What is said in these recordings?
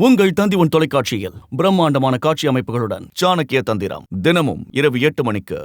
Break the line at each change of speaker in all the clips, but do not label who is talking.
உங்கள் தந்தி தொலைக்காட்சியில் பிரம்மாண்டமான காட்சி அமைப்புகளுடன் சாணக்கிய தந்திரம் தினமும் இரவு 8 மணிக்கு.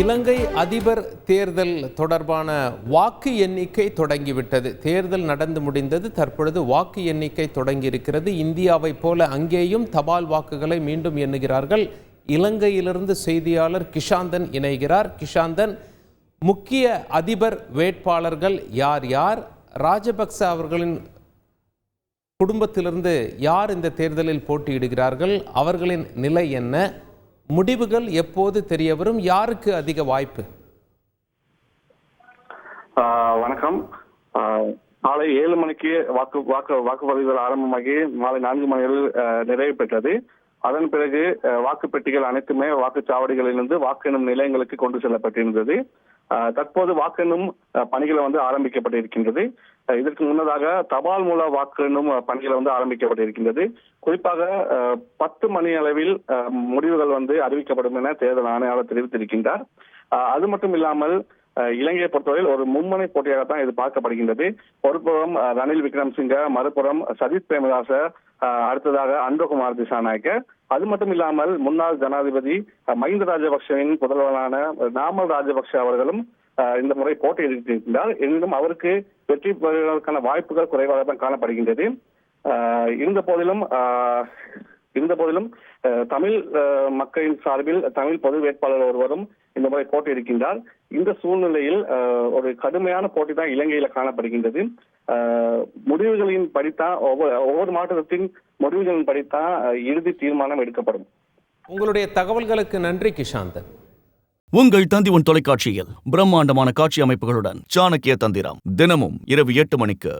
இலங்கை அதிபர் தேர்தல் தொடர்பான வாக்கு எண்ணிக்கை தொடங்கிவிட்டது. தேர்தல் நடந்து முடிந்தது. தற்பொழுது வாக்கு எண்ணிக்கை தொடங்கியிருக்கிறது. இந்தியாவை போல அங்கேயும் தபால் வாக்குகளை மீண்டும் எண்ணுகிறார்கள். இலங்கையிலிருந்து செய்தியாளர் கிஷாந்தன் இணைகிறார். கிஷாந்தன், முக்கிய அதிபர் வேட்பாளர்கள் யார் யார்? ராஜபக்ச அவர்களின் குடும்பத்திலிருந்து யார் இந்த தேர்தலில் போட்டியிடுகிறார்கள்? அவர்களின் நிலை என்ன? முடிவுகள் எப்போது தெரிய வரும்? யாருக்கு அதிக வாய்ப்பு?
வணக்கம். காலை 7 மணிக்கு வாக்குப்பதிவுகள் ஆரம்பமாகி மாலை 4 மணியில் நிறைவு பெற்றது. அதன் பிறகு வாக்குப்பெட்டிகள் அனைத்துமே வாக்குச்சாவடிகளிலிருந்து வாக்கு எண்ணும் நிலையங்களுக்கு கொண்டு செல்லப்பட்டிருந்தது. தற்போது வாக்கு எண்ணும் பணிகளை ஆரம்பிக்கப்பட்டிருக்கின்றது. இதற்கு முன்னதாக தபால் மூல வாக்கு எண்ணும் பணிகள் ஆரம்பிக்கப்பட்டிருக்கின்றது. குறிப்பாக 10 மணி அளவில் முடிவுகள் அறிவிக்கப்படும் என தேர்தல் ஆணையாளர் தெரிவித்திருக்கின்றார். அது மட்டும் இல்லாமல் இலங்கையை பொறுத்தவரையில் ஒரு மும்முனை போட்டியாகத்தான் இது பார்க்கப்படுகின்றது. ஒருபுறம் ரணில் விக்ரமசிங்க, மறுபுறம் சஜித் பிரேமதாச, அடுத்ததாக அன்பகுமார் திசாநாயக்க. அது மட்டும் இல்லாமல் முன்னாள் ஜனாதிபதி மஹிந்த ராஜபக்சவின் புதல்வரான நாமல் ராஜபக்ச அவர்களும் இந்த முறை போட்டியிட்டிருக்கின்றார். எனினும் அவருக்கு வெற்றி பெறுவதற்கான வாய்ப்புகள் குறைவாக தான் காணப்படுகின்றது. இருந்த போதிலும் தமிழ் மக்களின் சார்பில் தமிழ் பொது வேட்பாளர் ஒருவரும் இந்த முறை போட்டியிடுகின்றார். இந்த சூழ்நிலையில் ஒரு கடுமையான போட்டி தான் இலங்கையில காணப்படுகின்றது. முடிவுகளின் படித்தான் ஒவ்வொரு மாவட்டத்தின் முடிவுகளின் படித்தான் இறுதி தீர்மானம் எடுக்கப்படும்.
உங்களுடைய தகவல்களுக்கு நன்றி கிஷாந்தன்.
உங்கள் தந்தி தொலைக்காட்சியில் பிரம்மாண்டமான காட்சி அமைப்புகளுடன் சாணக்கிய தந்திரம் தினமும் இரவு 8 மணிக்கு.